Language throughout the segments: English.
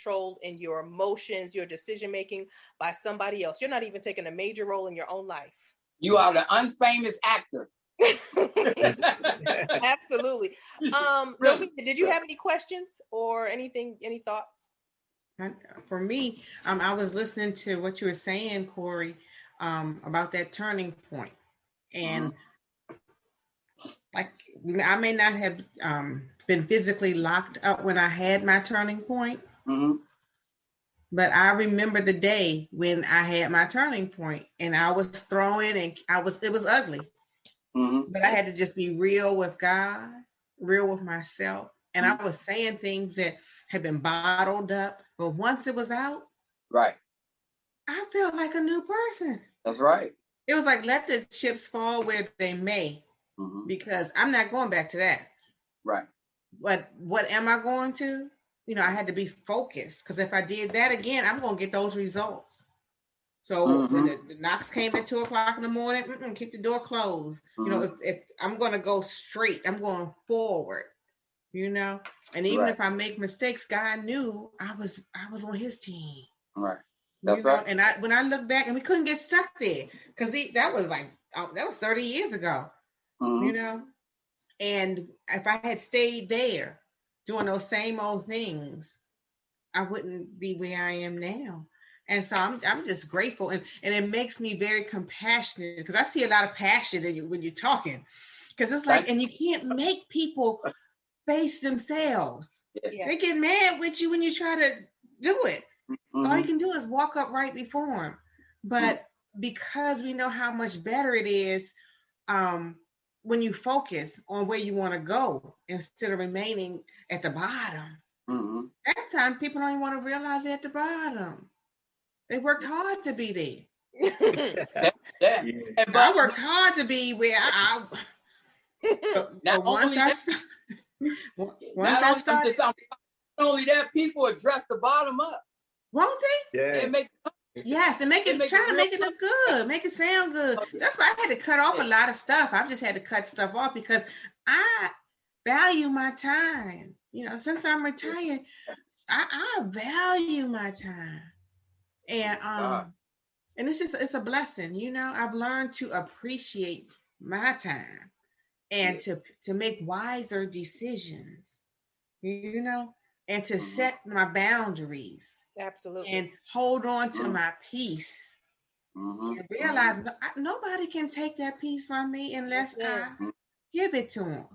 controlled in your emotions, your decision making by somebody else. You're not even taking a major role in your own life. You are the unfamous actor. Absolutely. Really? Did you have any questions or anything, any thoughts? For me, I was listening to what you were saying, Corey, about that turning point. And like, I may not have been physically locked up when I had my turning point, but I remember the day when I had my turning point, and I was throwing, and it was ugly. But I had to just be real with God, real with myself. And I was saying things that had been bottled up. But once it was out, right, I felt like a new person. That's right. It was like, let the chips fall where they may, because I'm not going back to that. Right. But what am I going to? You know, I had to be focused, because if I did that again, I'm going to get those results. So when the knocks came at 2:00 in the morning, keep the door closed. You know, if I'm going to go straight, I'm going forward, you know, and even if I make mistakes, God knew I was on his team. Right. That's you know? right. And when I look back, and we couldn't get stuck there, because that was 30 years ago, you know, and if I had stayed there doing those same old things, I wouldn't be where I am now. And so I'm just grateful, and it makes me very compassionate, because I see a lot of passion in you when you're talking, because it's like, and you can't make people face themselves. Yeah. They get mad with you when you try to do it. All you can do is walk up right before them. But because we know how much better it is when you focus on where you want to go instead of remaining at the bottom. That time people don't even want to realize they're at the bottom. They worked hard to be there. And I worked hard to be where not only that, people address the bottom up. Won't they? Yeah. And make it look good, make it sound good. That's why I had to cut off a lot of stuff. I've just had to cut stuff off because I value my time. You know, since I'm retired, I value my time. And it's a blessing, you know. I've learned to appreciate my time and to make wiser decisions, you know, and to set my boundaries. Absolutely. And hold on to my peace. And realize nobody can take that peace from me unless I give it to them.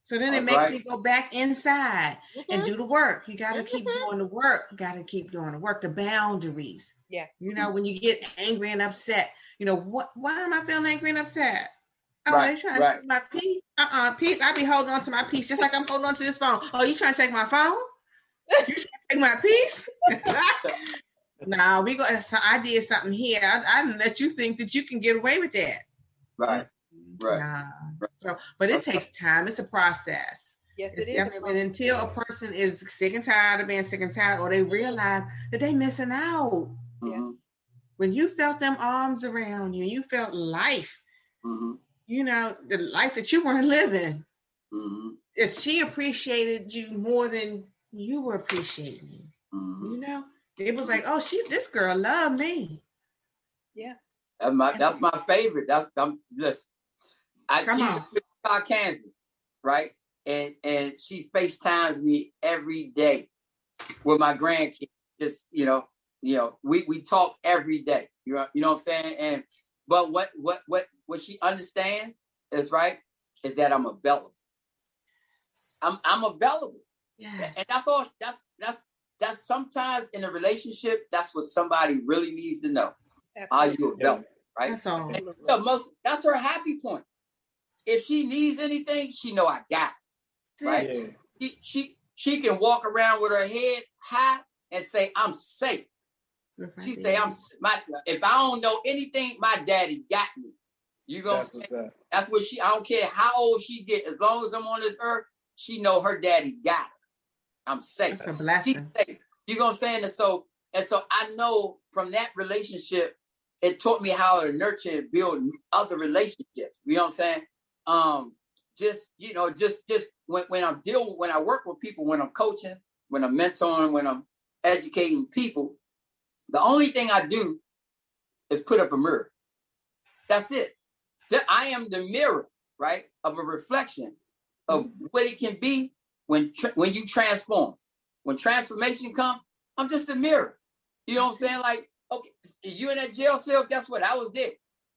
So then it makes me go back inside and do the work. You got to keep doing the work. You got to keep doing the work, the boundaries. Yeah. You know, when you get angry and upset, you know, why am I feeling angry and upset? Oh, they trying to take my peace. Peace. I be holding on to my peace just like I'm holding on to this phone. Oh, you trying to take my phone? You trying to take my peace? No, I did something here. I didn't let you think that you can get away with that. Right. Nah. So, but it takes time. It's a process. Yes, it is. And until a person is sick and tired of being sick and tired, or they realize that they're missing out. When you felt them arms around you, you felt life. You know, the life that you weren't living. If she appreciated you more than you were appreciating, you know, it was like, oh, this girl loved me. Yeah, that's my favorite. Listen. She's in Wichita, Kansas, right? And she FaceTimes me every day with my grandkids. Just we talk every day. You know what I'm saying? But what she understands is that I'm available. I'm available. Yes. And that's all. That's sometimes in a relationship. That's what somebody really needs to know. Are you available? Right? That's all. That's her happy point. If she needs anything, she know I got it, right? Yeah. She can walk around with her head high and say, I'm safe. She say, if I don't know anything, my daddy got me. You gonna say, that's what I don't care how old she get, as long as I'm on this earth, she know her daddy got her. I'm safe. That's a blessing. You know what I'm saying? And so I know from that relationship, it taught me how to nurture and build other relationships. You know what I'm saying? Just when I work with people, when I'm coaching, when I'm mentoring, educating people, the only thing I do is put up a mirror. That's it. I am the mirror, right, of a reflection of what it can be when you transform. When transformation comes, I'm just a mirror. You know what I'm saying? Like, okay, you in that jail cell, guess what? I was there.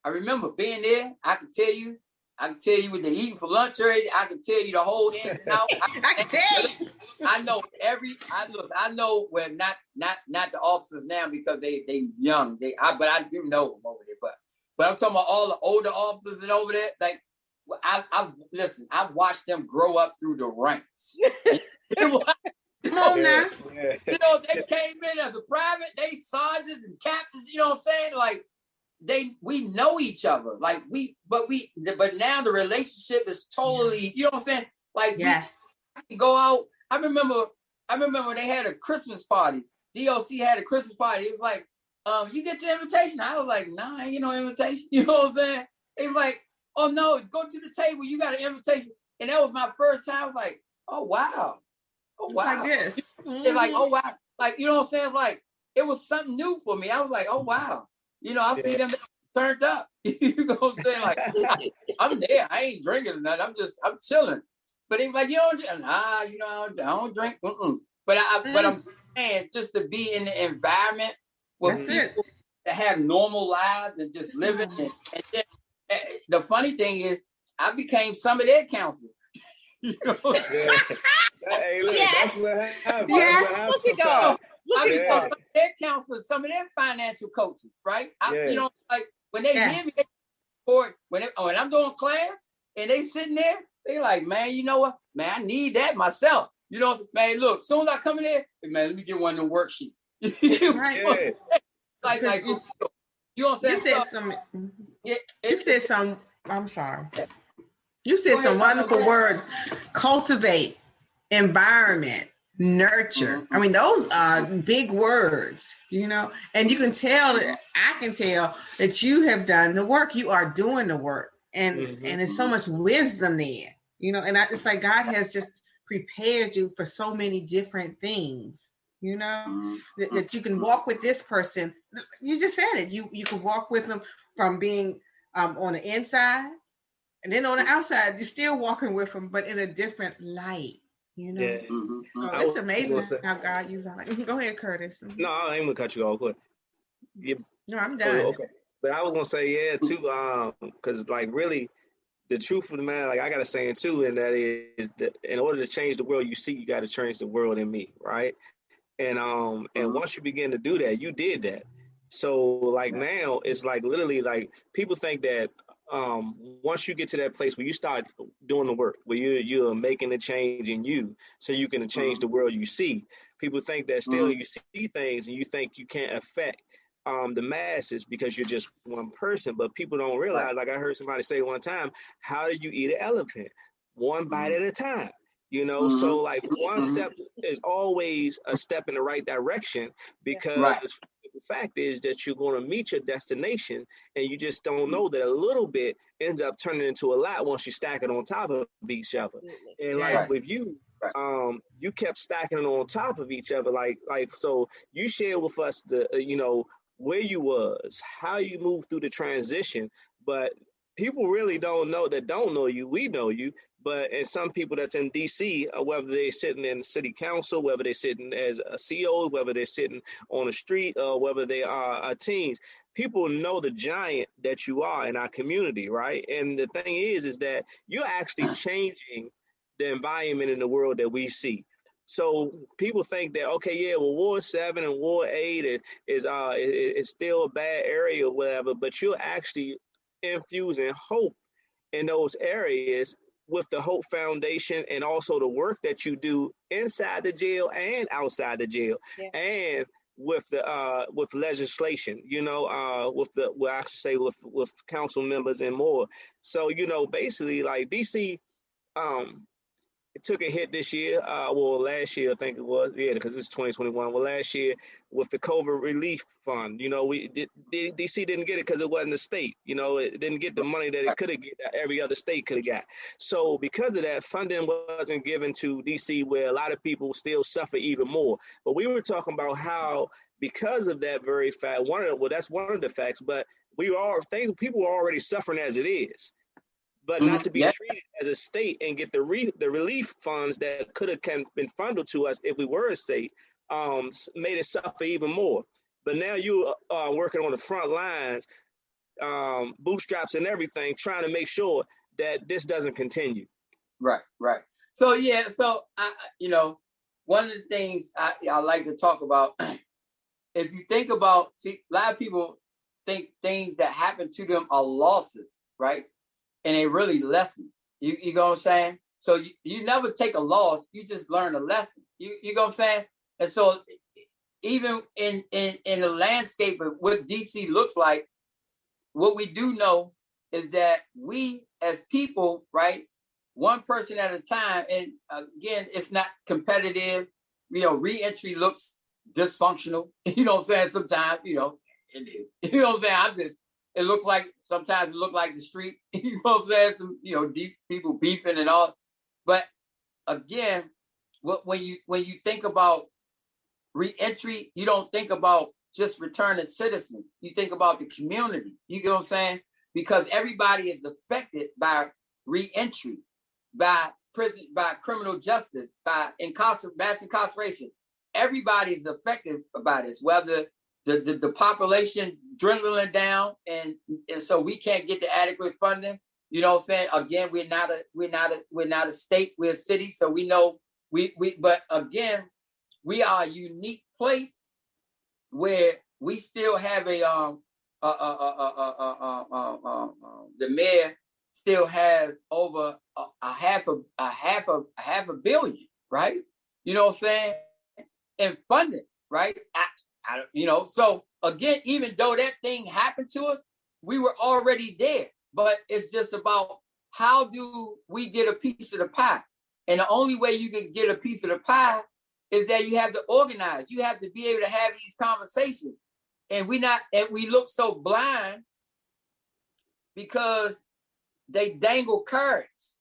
I remember being there. I can tell you what they're eating for lunch already. I can tell you the whole ins and outs. I can tell you. I know I know where not the officers now because they young. But I do know them over there. But I'm talking about all the older officers and over there. Like, I watched them grow up through the ranks. Come on now. You know, they came in as a private, they sergeants and captains, you know what I'm saying? Like, we know each other. Like, but now the relationship is totally, you know what I'm saying? Like, yes. We go out. I remember when they had a Christmas party. DOC had a Christmas party. It was like, you get your invitation. I was like, nah, I ain't get no invitation. You know what I'm saying? It was like, oh no, go to the table. You got an invitation. And that was my first time. I was like, oh wow. Oh wow. Like this. They're like, oh wow. Like, you know what I'm saying? Like, it was something new for me. I was like, oh wow. You know, I see them turned up. You know what I'm saying? Like, I'm there. I ain't drinking or nothing. I'm chilling. But they like, you don't, nah, you know, I don't drink. But I'm saying, just to be in the environment where people that have normal lives and just living. And then, the funny thing is, I became some of their counselors. You know? Hey, look, that's what happened. Yes. Look at God. I became some of their counselors, some of their financial coaches, right? You know, like when they hear me, when I'm doing class and they sitting there, they like, man, you know what? Man, I need that myself. You know, man, look, as soon as I come in there, hey, man, let me get one of them worksheets. Right. Like, you know what I'm saying? You said some, I'm sorry. You said some wonderful words. Cultivate, environment, nurture. I mean, those are big words, you know, and you can tell that I can tell that you have done the work. You are doing the work. And there's so much wisdom there, you know, and it's like God has just prepared you for so many different things, you know, that you can walk with this person. You just said it. You can walk with them from being on the inside, and then on the outside, you're still walking with them, but in a different light, you know. Yeah. So it's amazing how God uses it. Go ahead, Curtis. No, I ain't gonna cut you off. Go ahead. No, I'm done. Okay. But I was gonna say, too, because like really, the truth of the matter, like I got a saying too, and that is that in order to change the world you see, you got to change the world in me, right? And once you begin to do that, you did that. So like now, it's like literally like people think that once you get to that place where you start doing the work, where you're making a change in you, so you can change the world you see. People think that still you see things and you think you can't affect the masses because you're just one person, but people don't realize, like I heard somebody say one time, how do you eat an elephant? One bite at a time, you know? So like one step is always a step in the right direction, because the fact is that you're going to meet your destination, and you just don't know that a little bit ends up turning into a lot once you stack it on top of each other. And like with you, you kept stacking it on top of each other. Like, so you shared with us the, you know, where you was, how you moved through the transition, but people really don't know you. We know you, and some people that's in DC, whether they're sitting in city council, whether they're sitting as a CO, whether they're sitting on the street, or whether they are teens, people know the giant that you are in our community, right? And the thing is that you're actually changing the environment in the world that we see. So people think that, okay, yeah, well, Ward 7 and Ward 8 is still a bad area or whatever, but you're actually infusing hope in those areas with the Hope Foundation, and also the work that you do inside the jail and outside the jail, and with the with legislation, you know, with council members and more. So, you know, basically like DC, took a hit this year. Well, last year I think it was. Yeah, because it's 2021. Well, last year with the COVID relief fund, you know, DC didn't get it because it wasn't a state. You know, it didn't get the money that it could have get. That every other state could have got. So because of that, funding wasn't given to DC, where a lot of people still suffer even more. But we were talking about how because of that very fact, that's one of the facts. But people are already suffering as it is. But not to be treated as a state and get the relief funds that could have been funded to us if we were a state, made it suffer even more. But now you are working on the front lines, bootstraps and everything, trying to make sure that this doesn't continue. Right. So one of the things I like to talk about, if you think about, a lot of people think things that happen to them are losses, right? And it really lessons. You know what I'm saying? So you never take a loss, you just learn a lesson. You know what I'm saying? And so even in the landscape of what DC looks like, what we do know is that we as people, right, one person at a time, and again, it's not competitive. You know, reentry looks dysfunctional. You know what I'm saying? Sometimes, you know, you know what I'm saying? It looks like, sometimes it looks like the street, you know what I'm saying? Some, you know, deep people beefing and all. But again, when you think about reentry, you don't think about just returning citizens. You think about the community. You get what I'm saying? Because everybody is affected by reentry, by prison, by criminal justice, by mass incarceration. Everybody is affected by this, whether the population dwindling down, and so we can't get the adequate funding. You know what I'm saying? Again, we're not a state, we're a city, so we know but again, we are a unique place where we still have the mayor still has over a half a billion, right? You know what I'm saying? In funding, right? So again, even though that thing happened to us, we were already there. But it's just about how do we get a piece of the pie? And the only way you can get a piece of the pie is that you have to organize. You have to be able to have these conversations. And we look so blind because they dangle carrots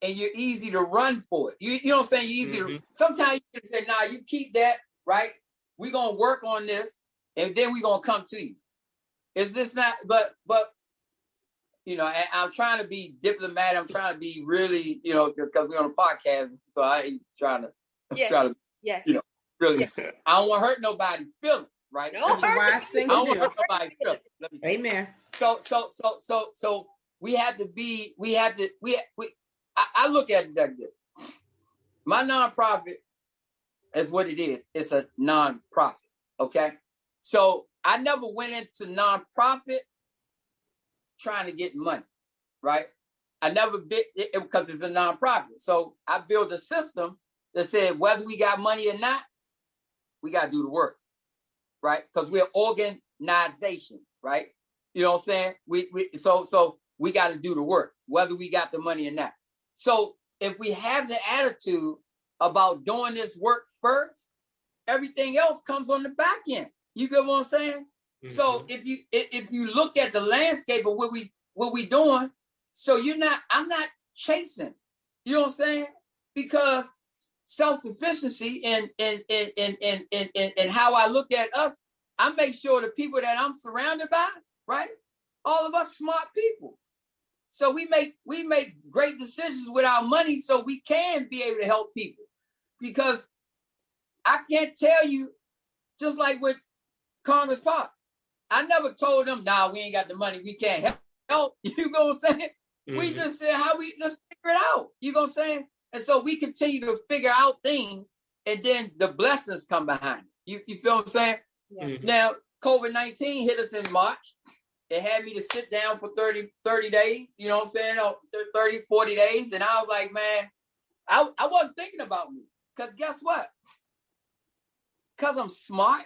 and you're easy to run for it. You know what I'm saying? You easy to, sometimes you can say, nah, you keep that, right? We're going to work on this, and then we're going to come to you. Is this not, but, you know, and I'm trying to be diplomatic. I'm trying to be really, you know, because we're on a podcast, so I ain't trying to, you know, really, I don't want to hurt nobody's feelings, right? That's the wise thing to do. I don't want to hurt nobody's feelings. Amen. So we have to be, I look at it like this. My nonprofit is what it is. It's a nonprofit. Okay. So I never went into nonprofit trying to get money, right? I never bit it because it's a nonprofit. So I built a system that said whether we got money or not, we got to do the work, right? Because we're an organization, right? You know what I'm saying? So we got to do the work, whether we got the money or not. So if we have the attitude about doing this work first, everything else comes on the back end. You get what I'm saying? Mm-hmm. So if you look at the landscape of what we doing, so I'm not chasing. You know what I'm saying? Because self-sufficiency and how I look at us, I make sure the people that I'm surrounded by, right? All of us smart people. So we make great decisions with our money so we can be able to help people. Because I can't tell you, just like with Congress Park, I never told them, nah, we ain't got the money, we can't help. You know what I'm saying? Mm-hmm. We just said, let's figure it out. You know what I'm saying? And so we continue to figure out things, and then the blessings come behind it. You feel what I'm saying? Yeah. Mm-hmm. Now, COVID-19 hit us in March. It had me to sit down for 30 days, you know what I'm saying? 30, 40 days. And I was like, man, I wasn't thinking about me. Because guess what? Because I'm smart,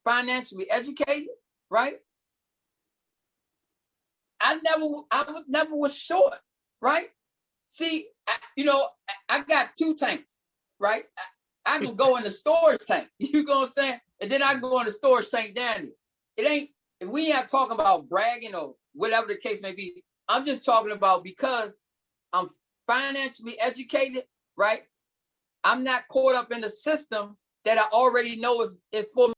financially educated, right? I never was short, right? See, I got 2 tanks, right? I can go in the storage tank. You know what I'm saying? And then I can go in the storage tank down there. It ain't, we ain't talking about bragging or whatever the case may be. I'm just talking about because I'm financially educated, right? I'm not caught up in the system that I already know is for